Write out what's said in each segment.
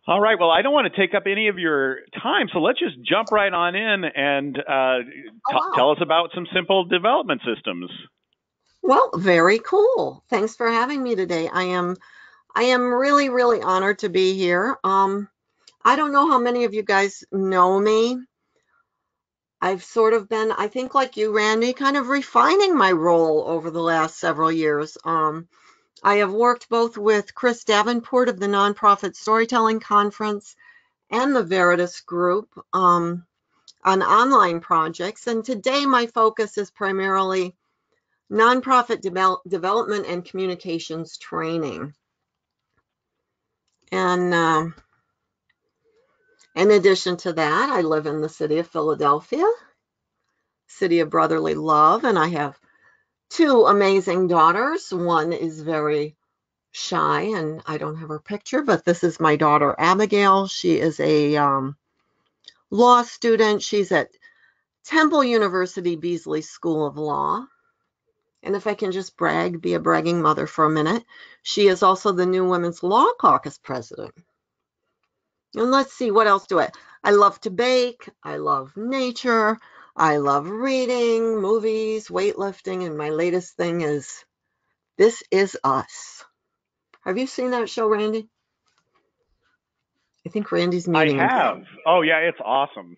All right. Well, I don't want to take up any of your time, so let's just jump right on in and Oh, wow. tell us about some simple development systems. Well, very cool. Thanks for having me today. I am really, really honored to be here. I don't know how many of you guys know me. I've sort of been, I think like you, Randy, kind of refining my role over the last several years. I have worked both with Chris Davenport of the Nonprofit Storytelling Conference and the Veritas Group on online projects. And today my focus is primarily nonprofit development and communications training. And in addition to that, I live in the city of Philadelphia, city of brotherly love, and I have two amazing daughters. One is very shy, and I don't have her picture, but this is my daughter, Abigail. She is a law student. She's at Temple University Beasley School of Law. And if I can just be a bragging mother for a minute, she is also the new Women's Law Caucus president. And let's see, what else do I love to bake. I love nature. I love reading, movies, weightlifting, and my latest thing is This Is Us. Have you seen that show, Randy? I think Randy's I muting himself. have. Oh, yeah, it's awesome.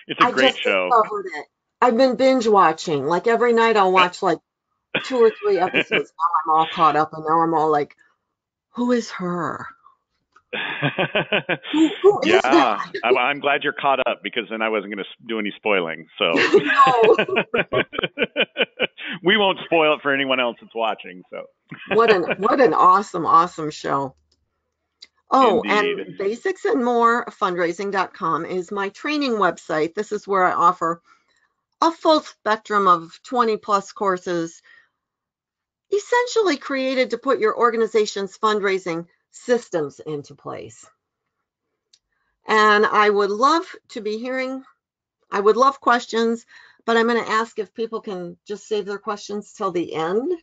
It's a I great just show. discovered it. I've been binge watching. Like every night I'll watch like 2 or 3 episodes. Now I'm all caught up and now I'm all like, who is her? Who is that? Yeah, I'm glad you're caught up because then I wasn't going to do any spoiling. So No. we won't spoil it for anyone else that's watching. So What an awesome show. Oh, indeed. and Basics and More Fundraising.com is my training website. This is where I offer a full spectrum of 20 plus courses, essentially created to put your organization's fundraising systems into place. And I would love questions, but I'm going to ask if people can just save their questions till the end,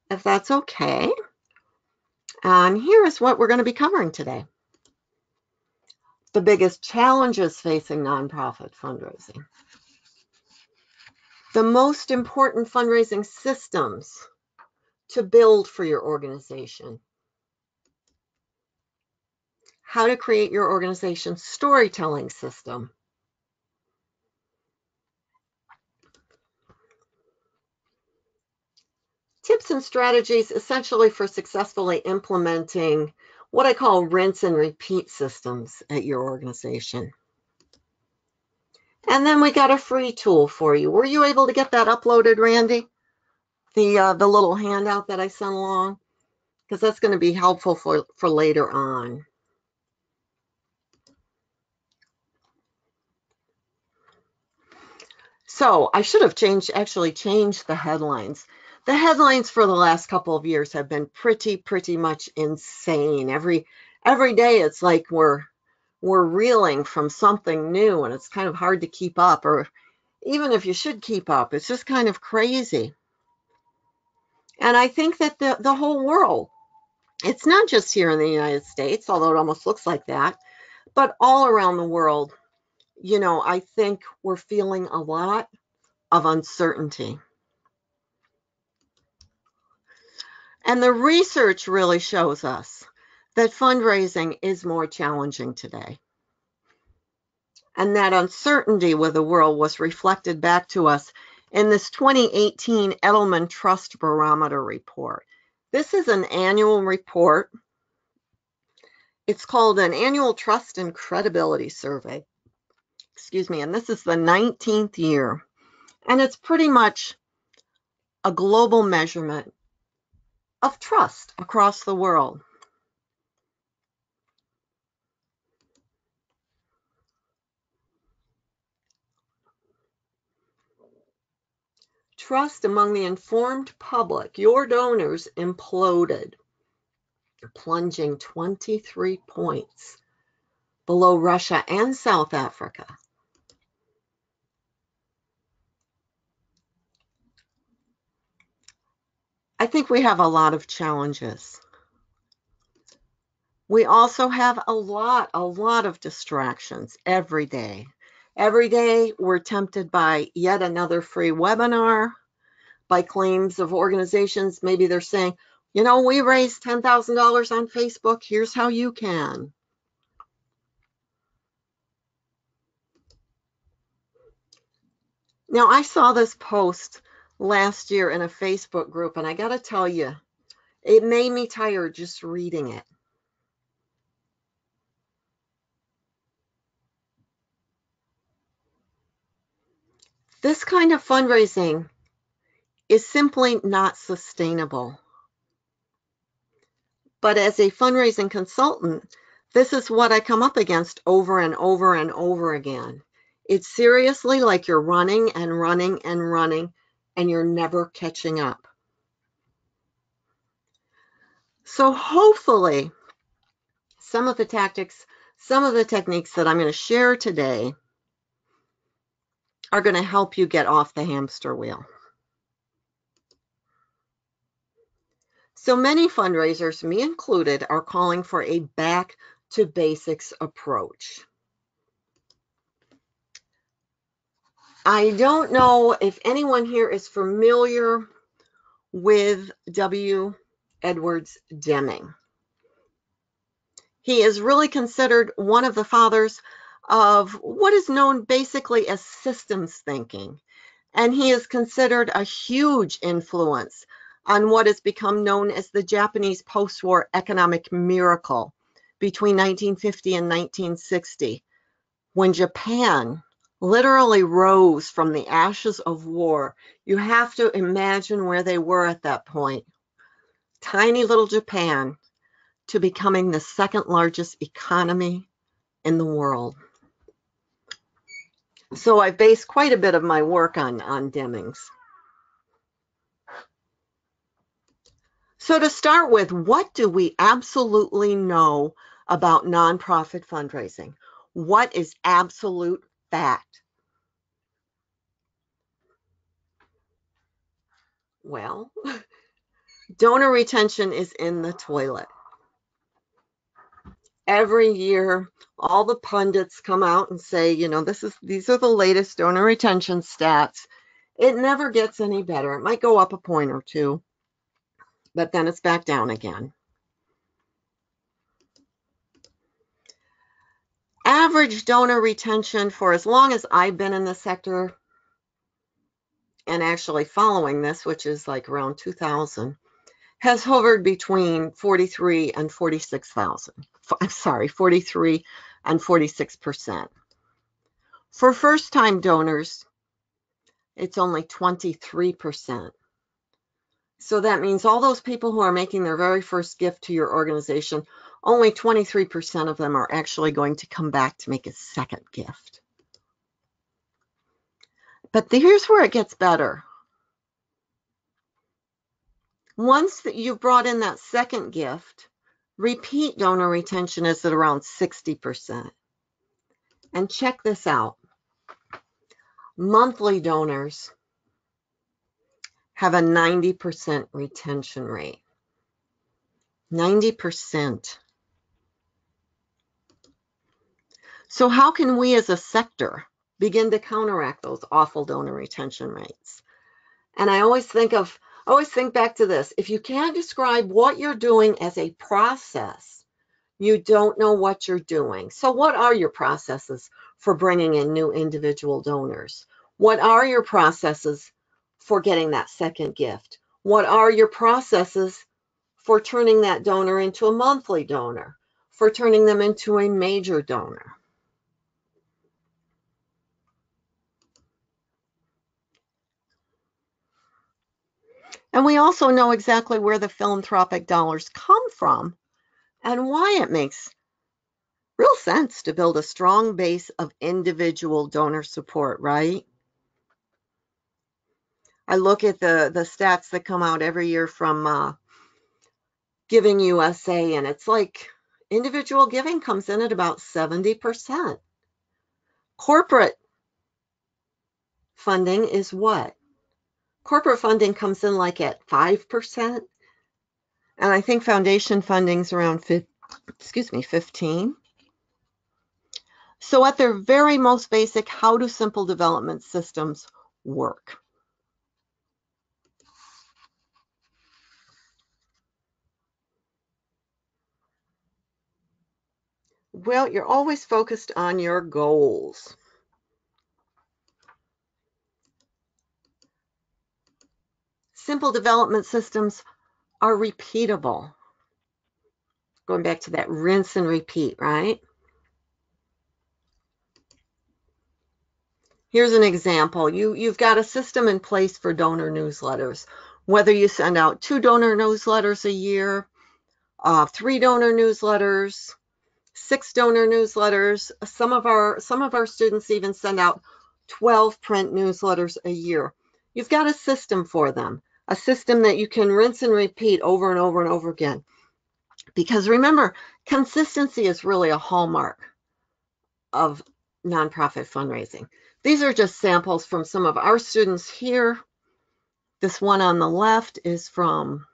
if that's okay. And here is what we're going to be covering today. The biggest challenges facing nonprofit fundraising. The most important fundraising systems to build for your organization. How to create your organization's storytelling system. Tips and strategies essentially for successfully implementing what I call rinse and repeat systems at your organization. And then we got a free tool for you. Were you able to get that uploaded, Randy? The little handout that I sent along? Because that's going to be helpful for later on. So I should have changed the headlines. The headlines for the last couple of years have been pretty much insane. Every day it's like we're reeling from something new and it's kind of hard to keep up, or even if you should keep up, it's just kind of crazy. And I think that the whole world, it's not just here in the United States, although it almost looks like that, but all around the world, I think we're feeling a lot of uncertainty. And the research really shows us that fundraising is more challenging today. And that uncertainty with the world was reflected back to us in this 2018 Edelman Trust Barometer report. This is an annual report. It's called an Annual Trust and Credibility Survey. Excuse me, and this is the 19th year. And it's pretty much a global measurement of trust across the world. Trust among the informed public, your donors, imploded, plunging 23 points below Russia and South Africa. I think we have a lot of challenges. We also have a lot of distractions every day. Every day we're tempted by yet another free webinar, by claims of organizations. Maybe they're saying, you know, we raised $10,000 on Facebook. Here's how you can. Now, I saw this post last year in a Facebook group, and I got to tell you, it made me tired just reading it. This kind of fundraising is simply not sustainable. But as a fundraising consultant, this is what I come up against over and over and over again. It's seriously like you're running and running and running, and you're never catching up. So hopefully, some of the tactics, some of the techniques that I'm going to share today are going to help you get off the hamster wheel. So many fundraisers, me included, are calling for a back to basics approach. I don't know if anyone here is familiar with W. Edwards Deming. He is really considered one of the fathers of what is known basically as systems thinking. And he is considered a huge influence on what has become known as the Japanese post-war economic miracle between 1950 and 1960, when Japan literally rose from the ashes of war. You have to imagine where they were at that point. Tiny little Japan to becoming the second largest economy in the world. So I've based quite a bit of my work on Demings. So to start with, what do we absolutely know about nonprofit fundraising? What is absolute fact? Well, donor retention is in the toilet. Every year, all the pundits come out and say, you know, these are the latest donor retention stats. It never gets any better. It might go up a point or two, but then it's back down again. Average donor retention for as long as I've been in the sector, and actually following this, which is like around 2000, has hovered between 43 and 46,000. I'm sorry, 43 and 46%. For first-time donors, it's only 23%. So that means all those people who are making their very first gift to your organization, only 23% of them are actually going to come back to make a second gift. But here's where it gets better. Once that you've brought in that second gift, repeat donor retention is at around 60%. And check this out. Monthly donors have a 90% retention rate. 90%. So how can we as a sector begin to counteract those awful donor retention rates? And I always think back to this. If you can't describe what you're doing as a process, you don't know what you're doing. So what are your processes for bringing in new individual donors? What are your processes for getting that second gift? What are your processes for turning that donor into a monthly donor, for turning them into a major donor? And we also know exactly where the philanthropic dollars come from and why it makes real sense to build a strong base of individual donor support, right? I look at the stats that come out every year from Giving USA, and it's like individual giving comes in at about 70%. Corporate funding is what? Corporate funding comes in like at 5%. And I think foundation funding is around 15. So at their very most basic, how do simple development systems work? Well, you're always focused on your goals. Simple development systems are repeatable. Going back to that rinse and repeat, right? Here's an example. You've got a system in place for donor newsletters. Whether you send out 2 donor newsletters a year, 3 donor newsletters, 6 donor newsletters. Some of our students even send out 12 print newsletters a year. You've got a system for them, a system that you can rinse and repeat over and over and over again. Because remember, consistency is really a hallmark of nonprofit fundraising. These are just samples from some of our students here. This one on the left is from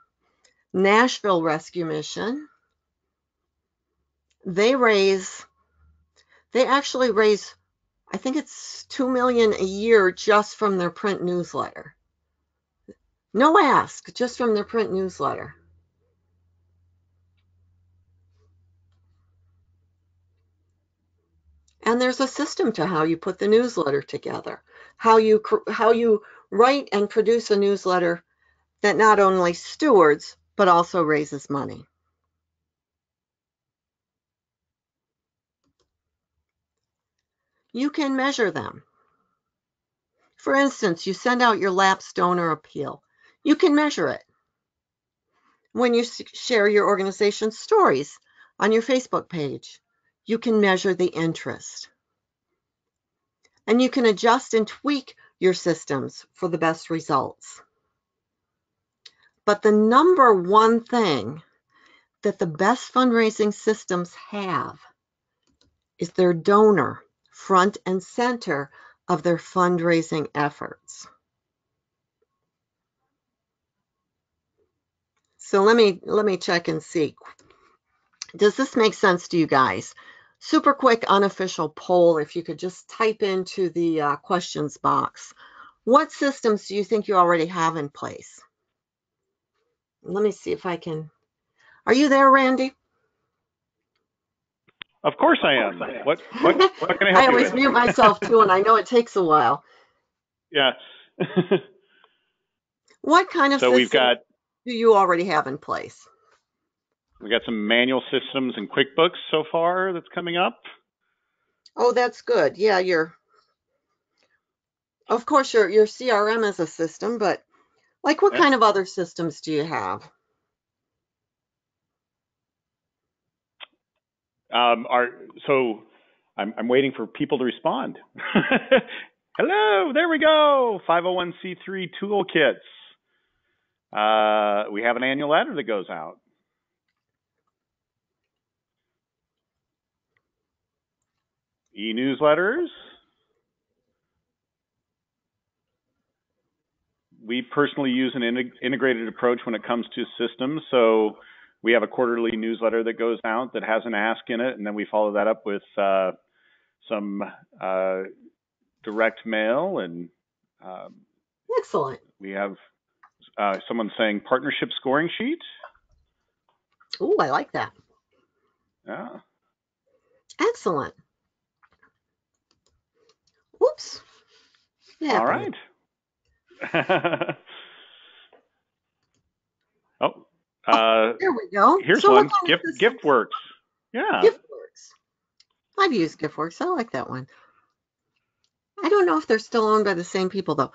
Nashville Rescue Mission. They actually raise, I think it's $2 million a year just from their print newsletter. No ask, just from their print newsletter. And there's a system to how you put the newsletter together, how you write and produce a newsletter that not only stewards, but also raises money. You can measure them. For instance, you send out your lapsed donor appeal. You can measure it. When you share your organization's stories on your Facebook page, you can measure the interest. And you can adjust and tweak your systems for the best results. But the number one thing that the best fundraising systems have is their donor front and center of their fundraising efforts. So let me check and see. Does this make sense to you guys? Super quick unofficial poll, if you could just type into the questions box. What systems do you think you already have in place? Let me see if I can. Are you there, Randy? Of course I am. What can I help you with? I always mute myself too, and I know it takes a while. Yeah. What kind of systems do you already have in place? We got some manual systems and QuickBooks so far that's coming up. Oh, that's good. Yeah, of course your CRM is a system, but like what kind of other systems do you have? So I'm waiting for people to respond. Hello, there we go. 501c3 toolkits. We have an annual letter that goes out. E-newsletters. We personally use an integrated approach when it comes to systems. So we have a quarterly newsletter that goes out that has an ask in it, and then we follow that up with some direct mail. And excellent. We have someone saying partnership scoring sheet. Oh, I like that. Yeah. Excellent. Whoops. Yeah. All right. There we go. Here's one. GiftWorks. Yeah. GiftWorks. I've used GiftWorks. I like that one. I don't know if they're still owned by the same people, though.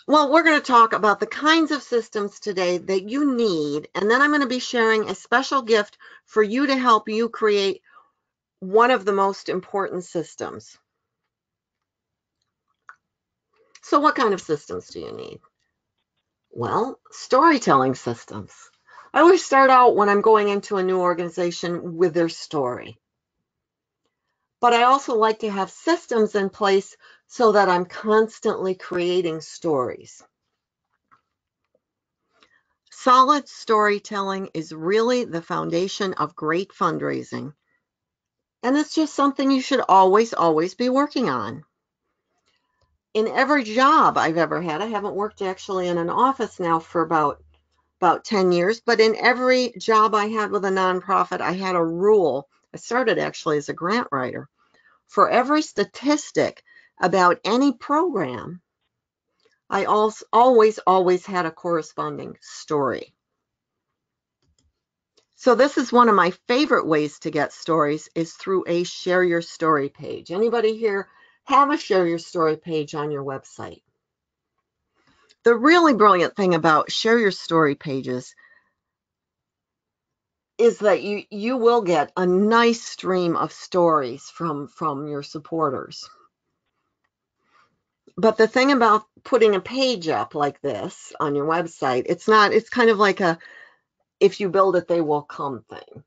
Well, we're going to talk about the kinds of systems today that you need, and then I'm going to be sharing a special gift for you to help you create one of the most important systems. So what kind of systems do you need? Well, storytelling systems. I always start out when I'm going into a new organization with their story. But I also like to have systems in place so that I'm constantly creating stories. Solid storytelling is really the foundation of great fundraising. And it's just something you should always, always be working on. In every job I've ever had, I haven't worked actually in an office now for about 10 years, but in every job I had with a nonprofit, I had a rule. I started actually as a grant writer. For every statistic about any program, I always had a corresponding story. So this is one of my favorite ways to get stories, is through a share your story page. Anybody here have a share your story page on your website? The really brilliant thing about share your story pages is that you will get a nice stream of stories from your supporters. But the thing about putting a page up like this on your website, it's kind of like a if you build it, they will come thing.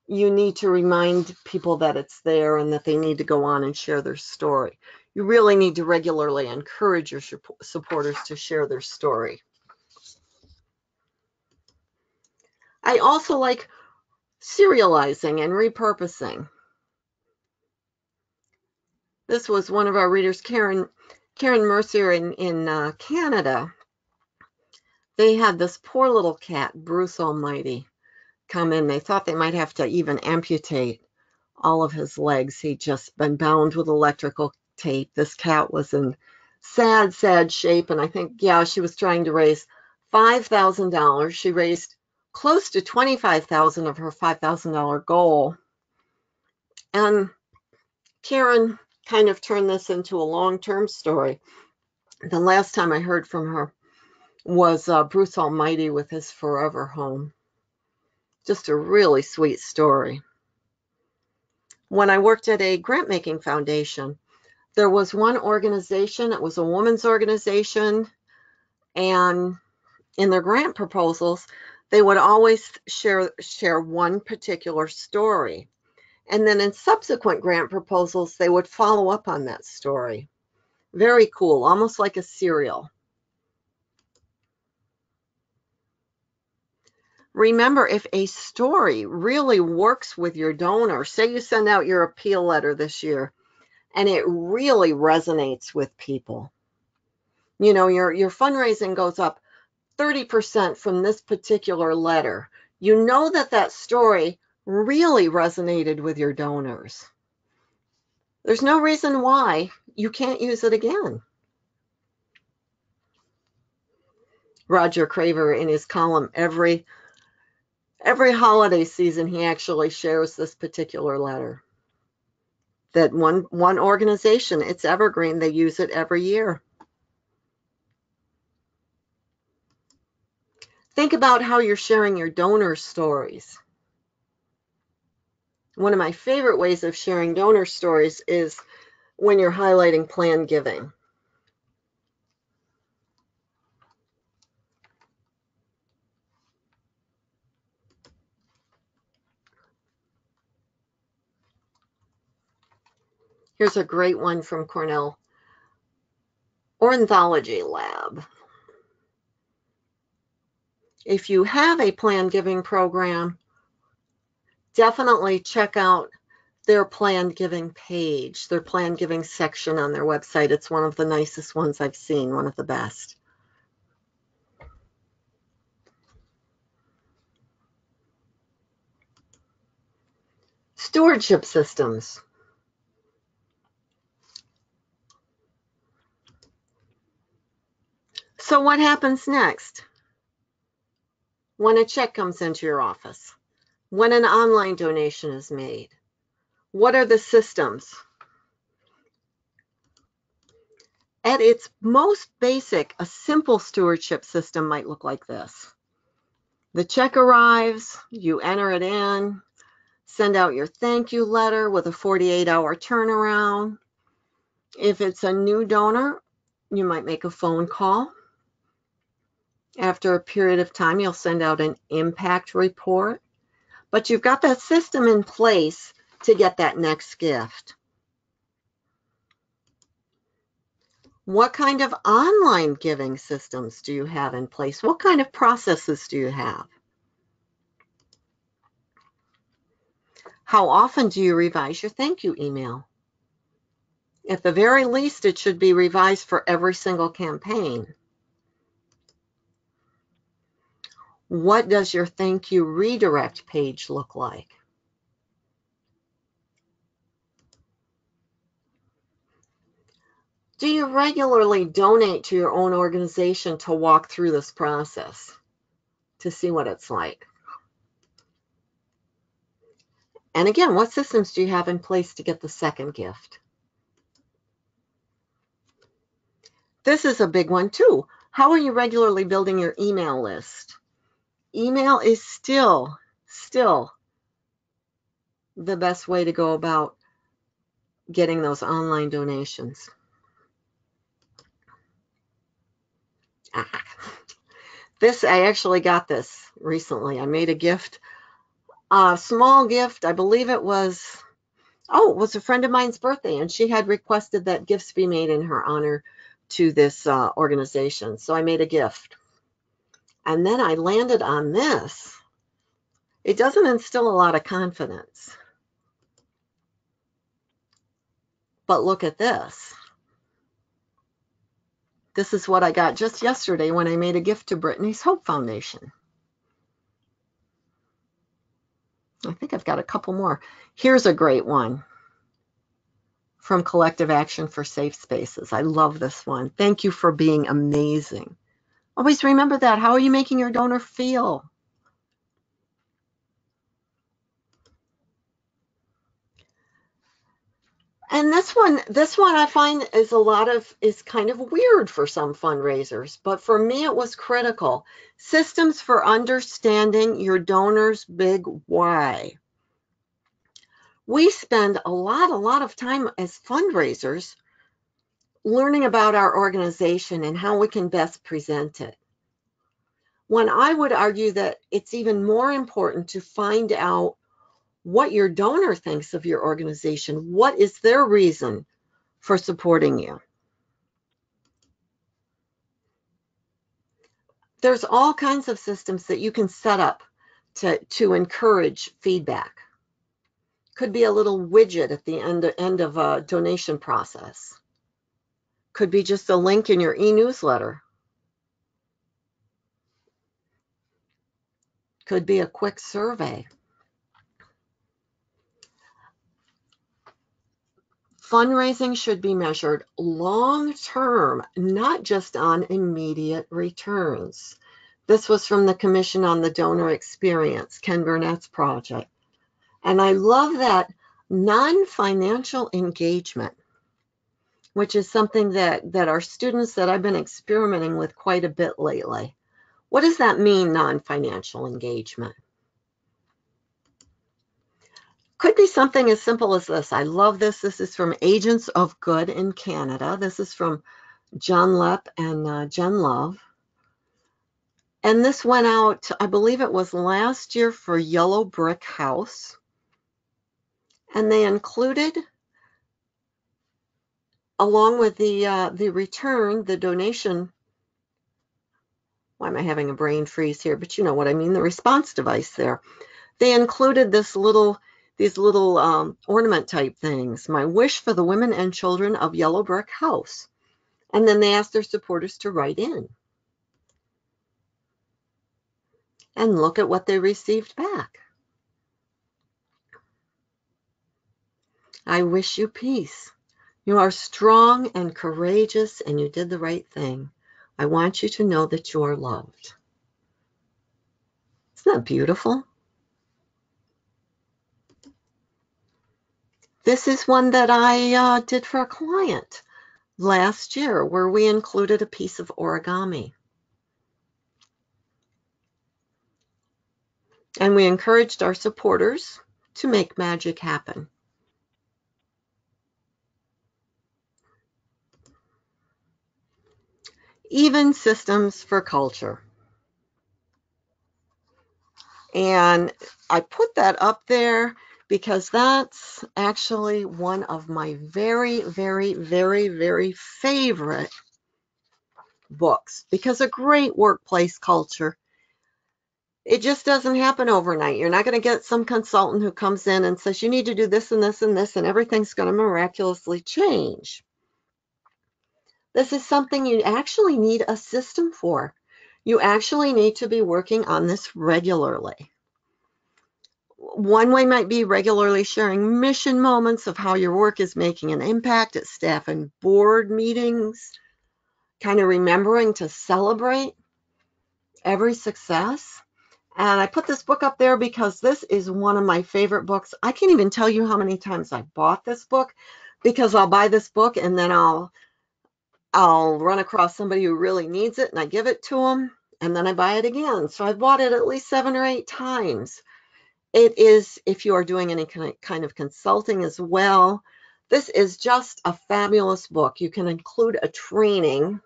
You need to remind people that it's there and that they need to go on and share their story. You really need to regularly encourage your supporters to share their story. I also like serializing and repurposing. This was one of our readers, Karen Mercier in Canada. They had this poor little cat, Bruce Almighty, come in. They thought they might have to even amputate all of his legs. He'd just been bound with electrical tape. This cat was in sad, sad shape. And I think, yeah, she was trying to raise $5,000. She raised close to $25,000 of her $5,000 goal. And Karen kind of turned this into a long-term story. The last time I heard from her was Bruce Almighty with his forever home. Just a really sweet story. When I worked at a grant-making foundation, there was one organization, it was a women's organization, and in their grant proposals, they would always share one particular story. And then in subsequent grant proposals, they would follow up on that story. Very cool, almost like a serial. Remember, if a story really works with your donor, say you send out your appeal letter this year, and it really resonates with people. You know, your fundraising goes up 30% from this particular letter. You know that story really resonated with your donors. There's no reason why you can't use it again. Roger Craver, in his column, every holiday season, he actually shares this particular letter. That one organization, it's evergreen, they use it every year. Think about how you're sharing your donor stories. One of my favorite ways of sharing donor stories is when you're highlighting planned giving. Here's a great one from Cornell Ornithology Lab. If you have a planned giving program, definitely check out their planned giving page, their planned giving section on their website. It's one of the nicest ones I've seen, one of the best. Stewardship systems. So what happens next? When a check comes into your office, when an online donation is made, what are the systems? At its most basic, a simple stewardship system might look like this. The check arrives, you enter it in, send out your thank you letter with a 48-hour turnaround. If it's a new donor, you might make a phone call. After a period of time, you'll send out an impact report. But you've got that system in place to get that next gift. What kind of online giving systems do you have in place? What kind of processes do you have? How often do you revise your thank you email? At the very least, it should be revised for every single campaign. What does your thank you redirect page look like? Do you regularly donate to your own organization to walk through this process to see what it's like? And again, what systems do you have in place to get the second gift? This is a big one too. How are you regularly building your email list? Email is still the best way to go about getting those online donations. I actually got this recently. I made a gift, a small gift. I believe it was a friend of mine's birthday, and she had requested that gifts be made in her honor to this organization. So I made a gift. And then I landed on this. It doesn't instill a lot of confidence. But look at this. This is what I got just yesterday when I made a gift to Brittany's Hope Foundation. I think I've got a couple more. Here's a great one from Collective Action for Safe Spaces. I love this one. Thank you for being amazing. Always remember that. How are you making your donor feel? And this one I find is kind of weird for some fundraisers, but for me it was critical. Systems for understanding your donor's big why. We spend a lot of time as fundraisers learning about our organization and how we can best present it. When I would argue that it's even more important to find out what your donor thinks of your organization. What is their reason for supporting you? There's all kinds of systems that you can set up to encourage feedback. Could be a little widget at the end of a donation process. Could be just a link in your e-newsletter. Could be a quick survey. Fundraising should be measured long-term, not just on immediate returns. This was from the Commission on the Donor Experience, Ken Burnett's project. And I love that non-financial engagement, which is something that our students that I've been experimenting with quite a bit lately. What does that mean, non-financial engagement? Could be something as simple as this. I love this. This is from Agents of Good in Canada. This is from John Lepp and Jen Love. And this went out, I believe it was last year for Yellow Brick House. And they included, along with the return, the donation. Why am I having a brain freeze here? But you know what I mean, the response device there. They included these little ornament type things. My wish for the women and children of Yellow Brick House. And then they asked their supporters to write in. And look at what they received back. I wish you peace. You are strong and courageous, and you did the right thing. I want you to know that you are loved. Isn't that beautiful? This is one that I did for a client last year, where we included a piece of origami. And we encouraged our supporters to make magic happen. Even systems for culture. And I put that up there because that's actually one of my very, very, very, very favorite books, because a great workplace culture, it just doesn't happen overnight. You're not going to get some consultant who comes in and says, you need to do this and this and this, and everything's going to miraculously change. This is something you actually need a system for. You actually need to be working on this regularly. One way might be regularly sharing mission moments of how your work is making an impact at staff and board meetings, kind of remembering to celebrate every success. And I put this book up there because this is one of my favorite books. I can't even tell you how many times I bought this book, because I'll buy this book and then I'll run across somebody who really needs it and I give it to them, and then I buy it again. So I've bought it at least 7 or 8 times. It is, if you are doing any kind of consulting as well, this is just a fabulous book. You can include a training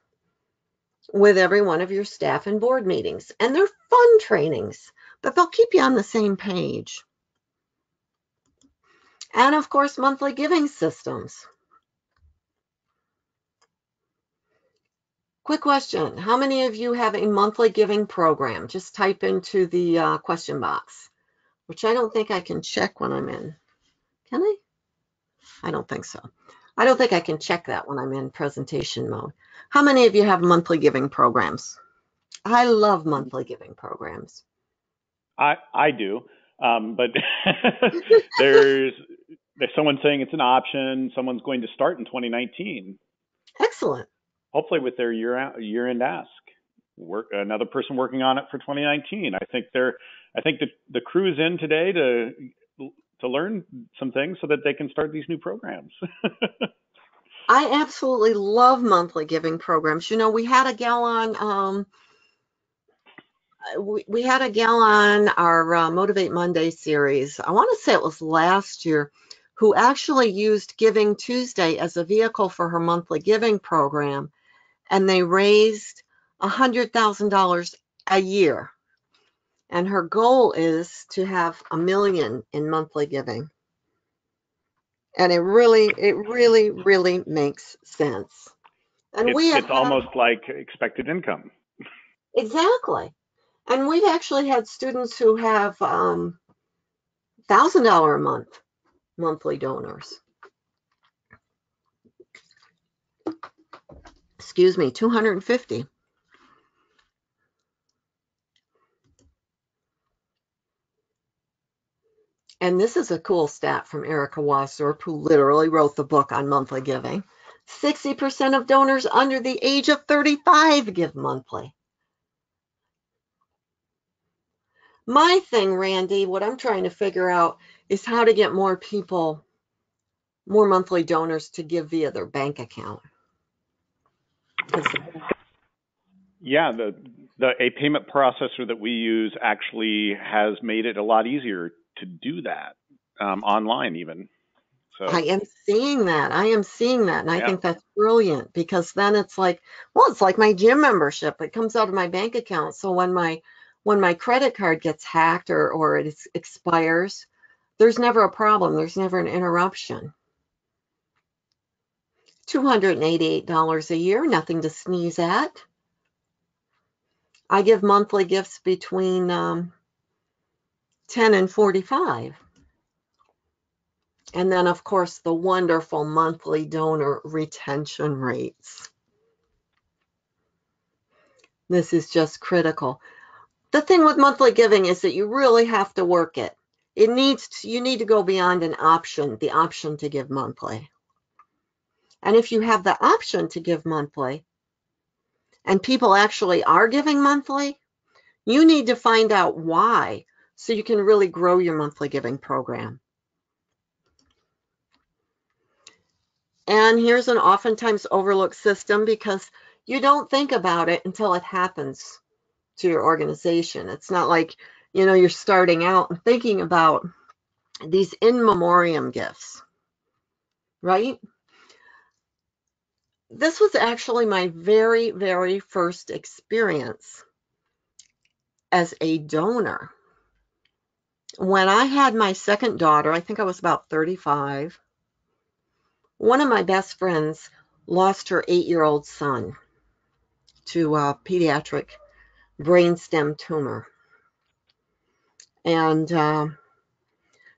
with every one of your staff and board meetings. And they're fun trainings, but they'll keep you on the same page. And of course, monthly giving systems. Quick question. How many of you have a monthly giving program? Just type into the question box, which I don't think I can check when I'm in. Can I? I don't think so. I don't think I can check that when I'm in presentation mode. How many of you have monthly giving programs? I love monthly giving programs. I do, but there's someone saying it's an option. Someone's going to start in 2019. Excellent. Hopefully with their year-end ask. Another person working on it for 2019. I think the crew's in today to learn some things so that they can start these new programs. I absolutely love monthly giving programs. You know, we had a gal on we had a gal on our Motivate Monday series. I want to say it was last year, who actually used Giving Tuesday as a vehicle for her monthly giving program, and they raised $100,000 a year. And her goal is to have $1 million in monthly giving. And it really makes sense. And it's almost like expected income. Exactly. And we've actually had students who have $1,000 a month monthly donors. Excuse me, 250. And this is a cool stat from Erica Wasserp, who literally wrote the book on monthly giving. 60% of donors under the age of 35 give monthly. My thing, Randy, what I'm trying to figure out is how to get more people, more monthly donors to give via their bank account. Yeah, a payment processor that we use actually has made it a lot easier to do that online even. So I am seeing that. And I yeah. think that's brilliant, because then it's like, well, it's like my gym membership. It comes out of my bank account. So when my credit card gets hacked or it expires, there's never a problem. There's never an interruption. $288 a year, nothing to sneeze at. I give monthly gifts between 10 and 45. And then, of course, the wonderful monthly donor retention rates. This is just critical. The thing with monthly giving is that you really have to work it. You need to go beyond the option to give monthly. And if you have the option to give monthly, and people actually are giving monthly, you need to find out why, so you can really grow your monthly giving program. And here's an oftentimes overlooked system, because you don't think about it until it happens to your organization. It's not like, you're starting out and thinking about these in memoriam gifts, right? This was actually my very, very first experience as a donor. When I had my second daughter, I think I was about 35, one of my best friends lost her 8-year-old son to a pediatric brainstem tumor. And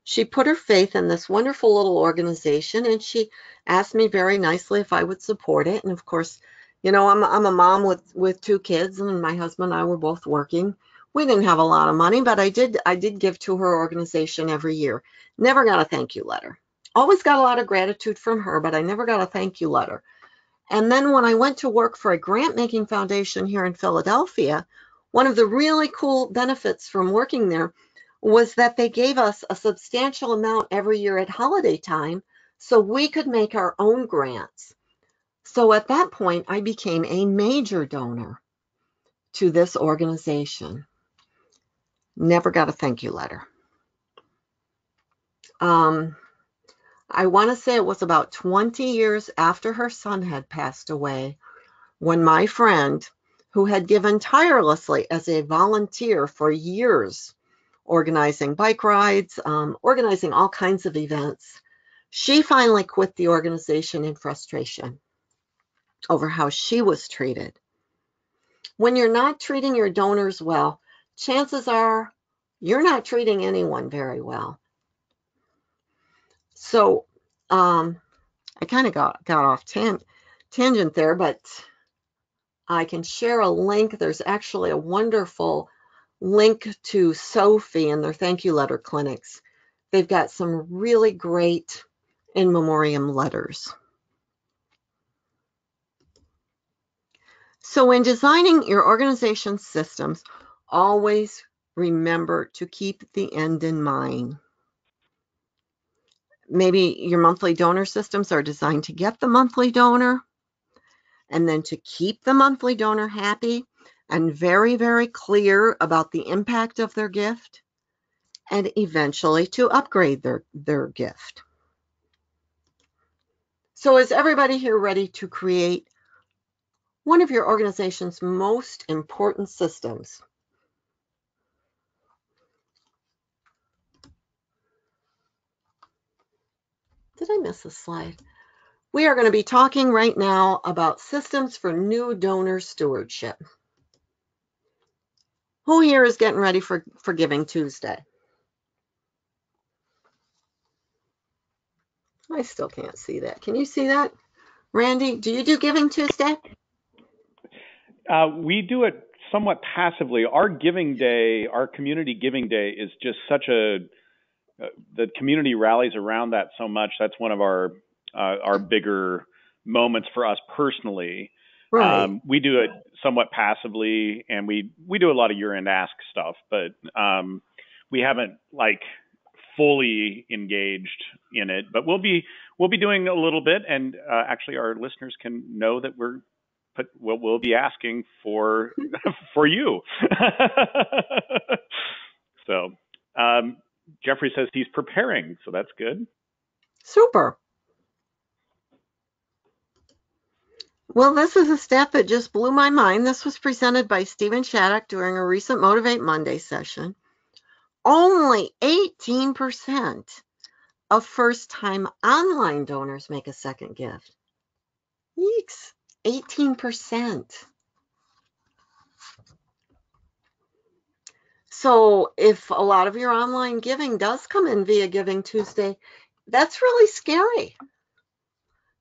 she put her faith in this wonderful little organization, and she asked me very nicely if I would support it. And of course, you know, I'm a mom with 2 kids, and my husband and I were both working. We didn't have a lot of money, but I did give to her organization every year. Never got a thank you letter. Always got a lot of gratitude from her, but I never got a thank you letter. And then when I went to work for a grant-making foundation here in Philadelphia, one of the really cool benefits from working there was that they gave us a substantial amount every year at holiday time so we could make our own grants. So at that point, I became a major donor to this organization. Never got a thank you letter. I want to say it was about 20 years after her son had passed away when my friend, who had given tirelessly as a volunteer for years, organizing bike rides, organizing all kinds of events, she finally quit the organization in frustration over how she was treated. When you're not treating your donors well, chances are you're not treating anyone very well. So I kind of got off tangent there, but I can share a link. There's actually a wonderful link to Sophie and their thank you letter clinics. They've got some really great in memoriam letters. So when designing your organization's systems, always remember to keep the end in mind. Maybe your monthly donor systems are designed to get the monthly donor and then to keep the monthly donor happy and very, very clear about the impact of their gift, and eventually to upgrade their gift. So is everybody here ready to create one of your organization's most important systems? Did I miss a slide? We are going to be talking right now about systems for new donor stewardship. Who here is getting ready for Giving Tuesday? I still can't see that. Can you see that? Randy, do you do Giving Tuesday? We do it somewhat passively. Our giving day, our community giving day, is just such the community rallies around that so much. That's one of our bigger moments for us personally. Right. We do it somewhat passively, and we do a lot of year-end ask stuff, but we haven't like fully engaged in it. But we'll be doing a little bit, and actually, our listeners can know that we'll be asking for for you. So Jeffrey says he's preparing, so that's good. Super. Well, this is a stat that just blew my mind. This was presented by Stephen Shattuck during a recent Motivate Monday session. Only 18% of first-time online donors make a second gift. Yeeks, 18%. So if a lot of your online giving does come in via Giving Tuesday, that's really scary.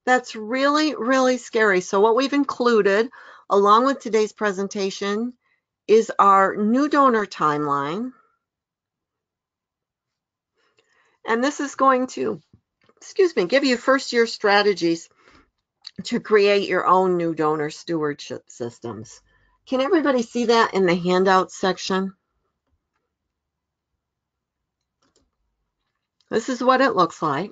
That's really, really scary. So what we've included, along with today's presentation, is our new donor timeline. And this is going to, give you first-year strategies to create your own new donor stewardship systems. Can everybody see that in the handout section? This is what it looks like.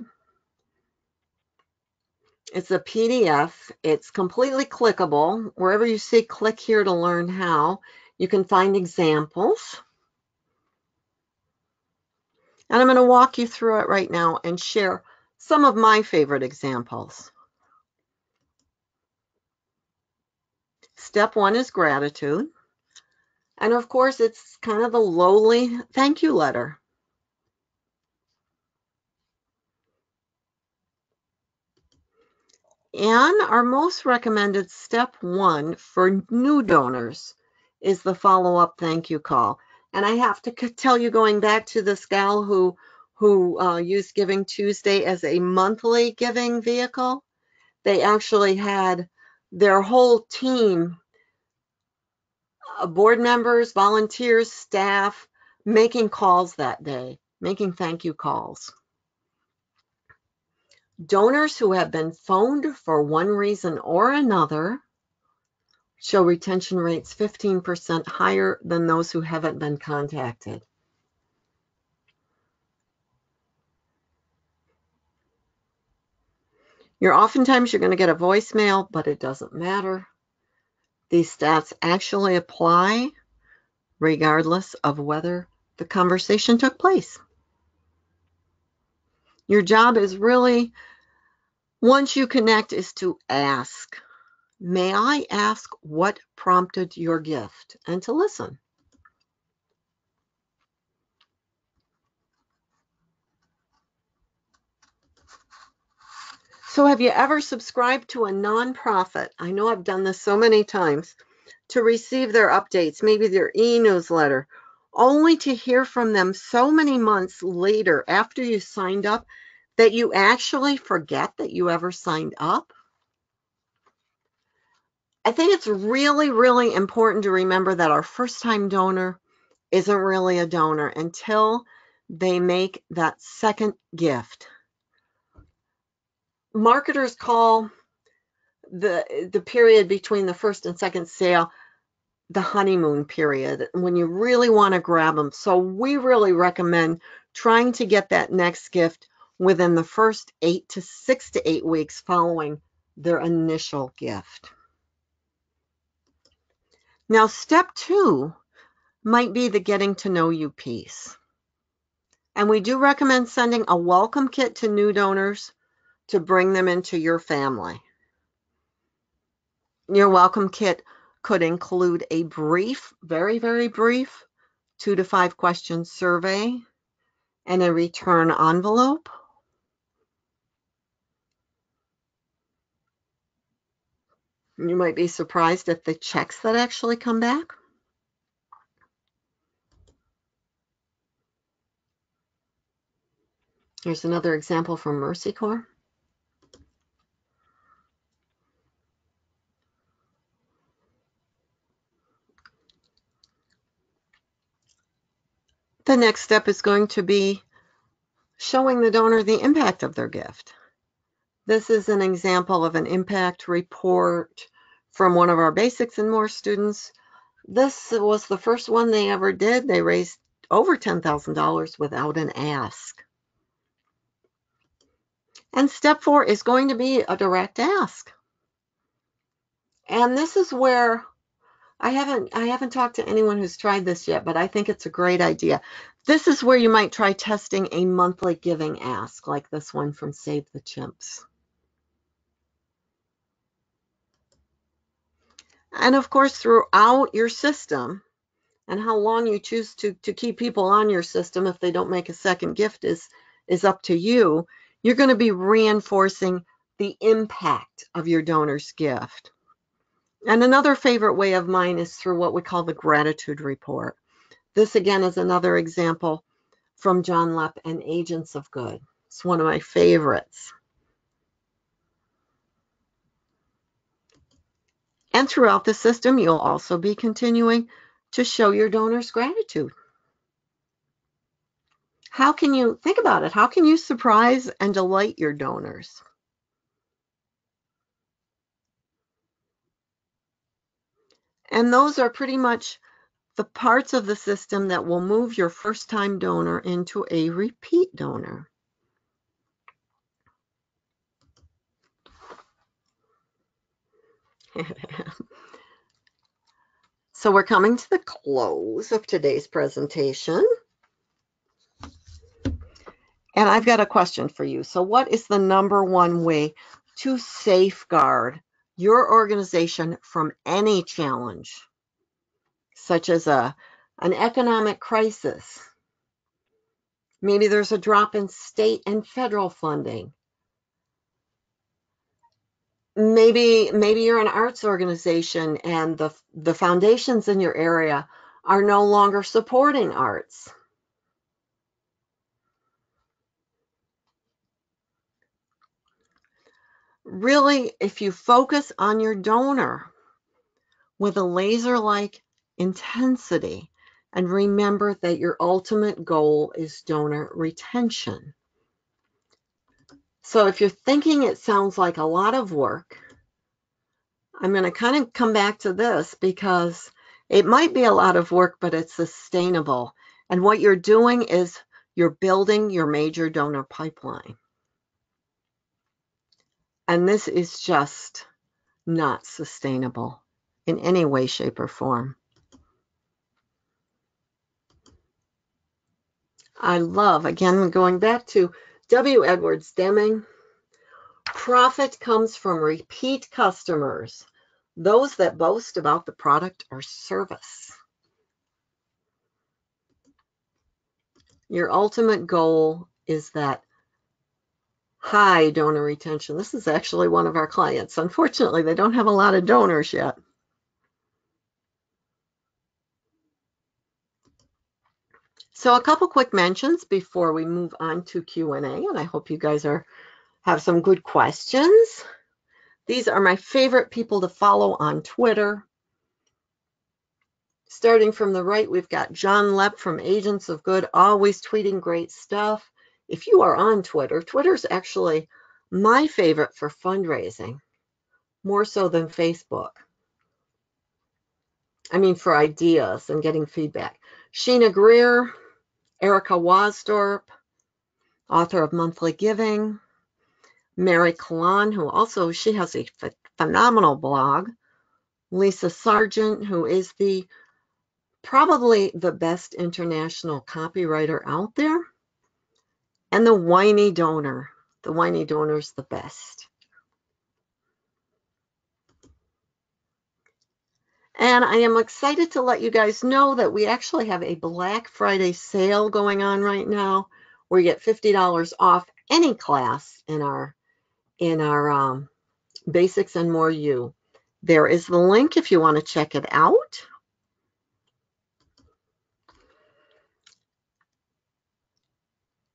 It's a PDF. It's completely clickable. Wherever you see click here to learn how, you can find examples. And I'm going to walk you through it right now and share some of my favorite examples. Step 1 is gratitude. And of course, it's kind of a lowly thank you letter. And our most recommended step 1 for new donors is the follow-up thank you call. And I have to tell you, going back to this gal who used Giving Tuesday as a monthly giving vehicle, they actually had their whole team, board members, volunteers, staff, making calls that day, making thank you calls. Donors who have been phoned for one reason or another show retention rates 15% higher than those who haven't been contacted. Oftentimes you're going to get a voicemail, but it doesn't matter. These stats actually apply regardless of whether the conversation took place. Your job is really, once you connect, is to ask, may I ask what prompted your gift? And to listen. So have you ever subscribed to a nonprofit? I know I've done this so many times, to receive their updates, maybe their e-newsletter, only to hear from them so many months later after you signed up that you actually forget that you ever signed up? I think it's really, really important to remember that our first-time donor isn't really a donor until they make that second gift. Marketers call the period between the first and second sale the honeymoon period, when you really want to grab them. So we really recommend trying to get that next gift within the first 6 to 8 weeks following their initial gift. Now, step 2 might be the getting to know you piece. And we do recommend sending a welcome kit to new donors to bring them into your family. Your welcome kit could include a brief, very, very brief, 2 to 5 question survey and a return envelope. You might be surprised at the checks that actually come back. Here's another example from Mercy Corps. The next step is going to be showing the donor the impact of their gift. This is an example of an impact report from one of our Basics and More students. This was the first one they ever did. They raised over $10,000 without an ask. And step 4 is going to be a direct ask. And this is where I haven't talked to anyone who's tried this yet, but I think it's a great idea. This is where you might try testing a monthly giving ask, like this one from Save the Chimps. And of course, throughout your system, and how long you choose to keep people on your system if they don't make a second gift is up to you. You're going to be reinforcing the impact of your donor's gift. And another favorite way of mine is through what we call the gratitude report. This again is another example from John Lepp and Agents of Good. It's one of my favorites. And throughout the system, you'll also be continuing to show your donors gratitude. How can you think about it? How can you surprise and delight your donors? And those are pretty much the parts of the system that will move your first-time donor into a repeat donor. So we're coming to the close of today's presentation. And I've got a question for you. So what is the number one way to safeguard your organization from any challenge, such as an economic crisis? Maybe there's a drop in state and federal funding. maybe you're an arts organization and the foundations in your area are no longer supporting arts. Really, if you focus on your donor with a laser-like intensity, and remember that your ultimate goal is donor retention. So if you're thinking it sounds like a lot of work, I'm going to kind of come back to this because it might be a lot of work, but it's sustainable. And what you're doing is you're building your major donor pipeline. And this is just not sustainable in any way, shape, or form. I love, again, going back to W. Edwards Deming, profit comes from repeat customers, those that boast about the product or service. Your ultimate goal is that high donor retention. This is actually one of our clients. Unfortunately, they don't have a lot of donors yet. So a couple quick mentions before we move on to Q&A, and I hope you guys have some good questions. These are my favorite people to follow on Twitter. Starting from the right, we've got John Lepp from Agents of Good, always tweeting great stuff. If you are on Twitter, Twitter's actually my favorite for fundraising, more so than Facebook. I mean, for ideas and getting feedback. Sheena Greer, Erica Wasdorp, author of Monthly Giving, Mary Kalan, who also, she has a phenomenal blog, Lisa Sargent, who is probably the best international copywriter out there, and the Whiny Donor. The Whiny Donor's the best. And I am excited to let you guys know that we actually have a Black Friday sale going on right now, where you get $50 off any class in our Basics and More U. There is the link if you want to check it out.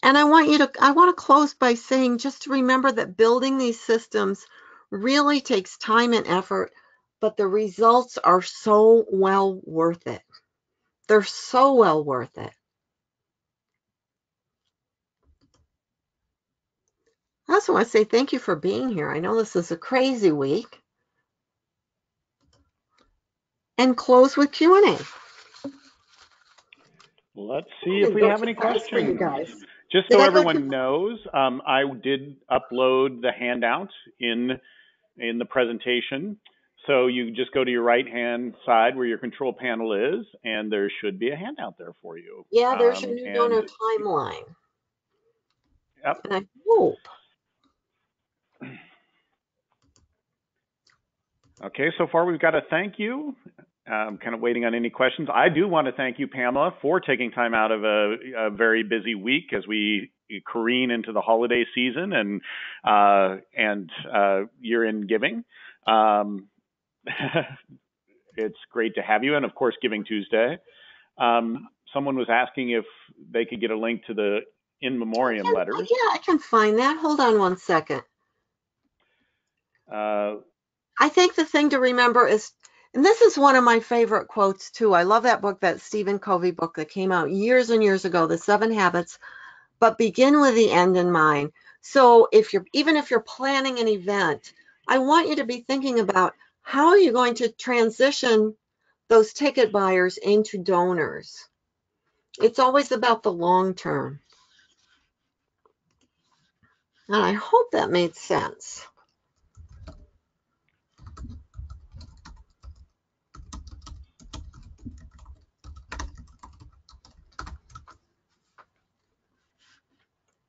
And I want to close by saying, just remember that building these systems really takes time and effort, but the results are so well worth it. They're so well worth it. I also want to say thank you for being here. I know this is a crazy week. And close with Q&A. Let's see if we have any questions. Just so everyone knows, I did upload the handout in the presentation. So you just go to your right-hand side where your control panel is, and there should be a handout there for you. Yeah, there's your new donor timeline. Yep. And I hope. Okay, so far we've got a thank you. I'm kind of waiting on any questions. I do want to thank you, Pamela, for taking time out of a very busy week as we careen into the holiday season and year-end giving. It's great to have you, and of course, Giving Tuesday. Someone was asking if they could get a link to the in memoriam letters. Yeah, I can find that. Hold on one second. I think the thing to remember is, and this is one of my favorite quotes too. I love that book, that Stephen Covey book that came out years and years ago, The 7 Habits, but begin with the end in mind. So even if you're planning an event, I want you to be thinking about how are you going to transition those ticket buyers into donors. It's always about the long term. And I hope that made sense.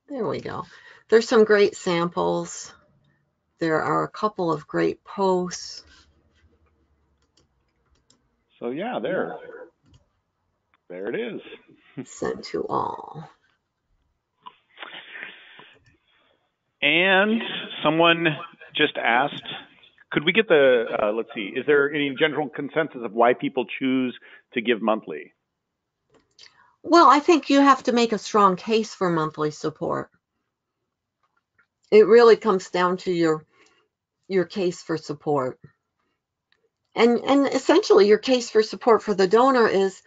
There we go. There's some great samples. There are a couple of great posts. So yeah, there it is. Sent to all. And someone just asked Could we get the, let's see, is there any general consensus of why people choose to give monthly? Well, I think you have to make a strong case for monthly support. It really comes down to your case for support. And essentially your case for support for the donor is,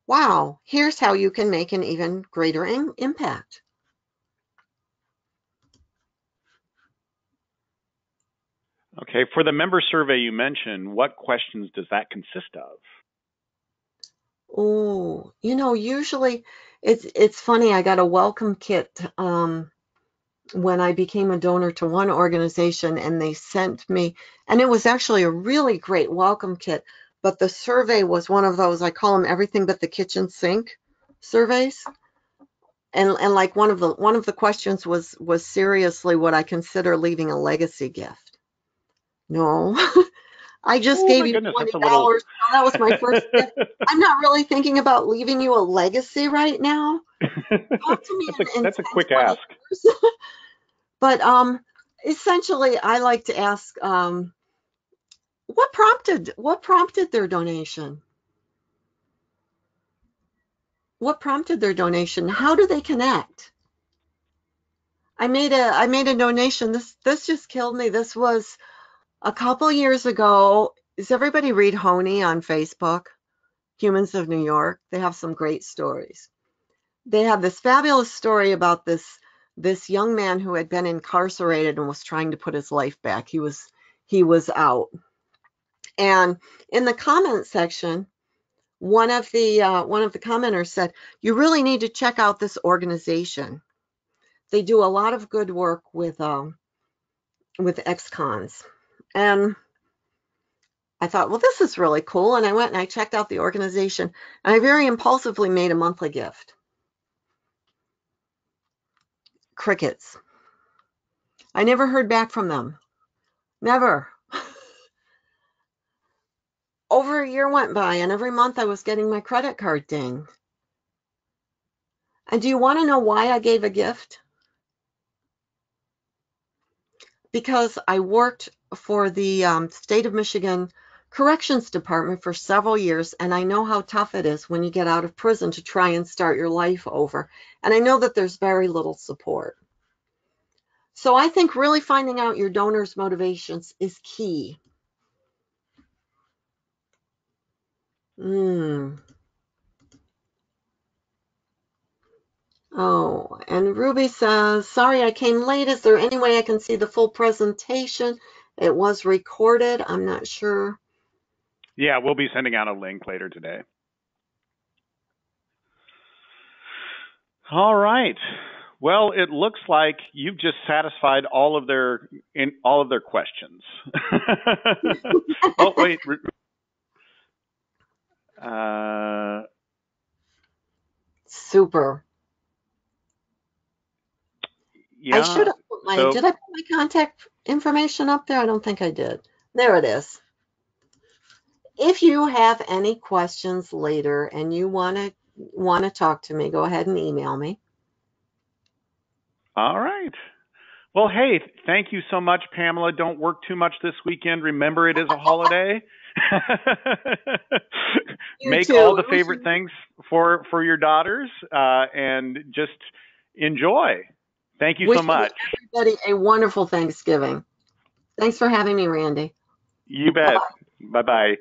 wow, here's how you can make an even greater impact. Okay, for the member survey you mentioned, what questions does that consist of? Oh, usually it's funny. I got a welcome kit when I became a donor to one organization, and they sent me, and it was actually a really great welcome kit, but the survey was one of those, I call them everything but the kitchen sink surveys. And like one of the questions was seriously, would I consider leaving a legacy gift? No. I just Oh gave my you goodness, that's $20. a little. So that was my first gift. I'm not really thinking about leaving you a legacy right now. Talk to me in That's 10, a quick 20 ask. years. But essentially, I like to ask, what prompted their donation? What prompted their donation? How do they connect? I made a donation. This just killed me. This was a couple years ago. Does everybody read Honey on Facebook? Humans of New York. They have some great stories. They have this fabulous story about this young man who had been incarcerated and was trying to put his life back. He was out. And in the comment section, one of the commenters said, "You really need to check out this organization. They do a lot of good work with ex-cons." And I thought, well, this is really cool. And I went and I checked out the organization, and I very impulsively made a monthly gift. Crickets. I never heard back from them. Never. Over a year went by, and every month I was getting my credit card dinged. And do you want to know why I gave a gift? Because I worked for the state of Michigan Corrections Department for several years, and I know how tough it is when you get out of prison to try and start your life over. And I know that there's very little support. So I think really finding out your donor's motivations is key. Oh, and Ruby says, sorry I came late. Is there any way I can see the full presentation? It was recorded. I'm not sure. Yeah, we'll be sending out a link later today. All right. Well, it looks like you've just satisfied all of their questions. Oh, wait. Super. Yeah. I should have put did I put my contact information up there? I don't think I did. There it is. If you have any questions later and you want to talk to me, go ahead and email me. All right. Well, hey, thank you so much, Pamela. Don't work too much this weekend. Remember, it is a holiday. Make too. all the favorite things for your daughters and just enjoy. Thank you so much. Everybody a wonderful Thanksgiving. Thanks for having me, Randy. You bet. Bye-bye.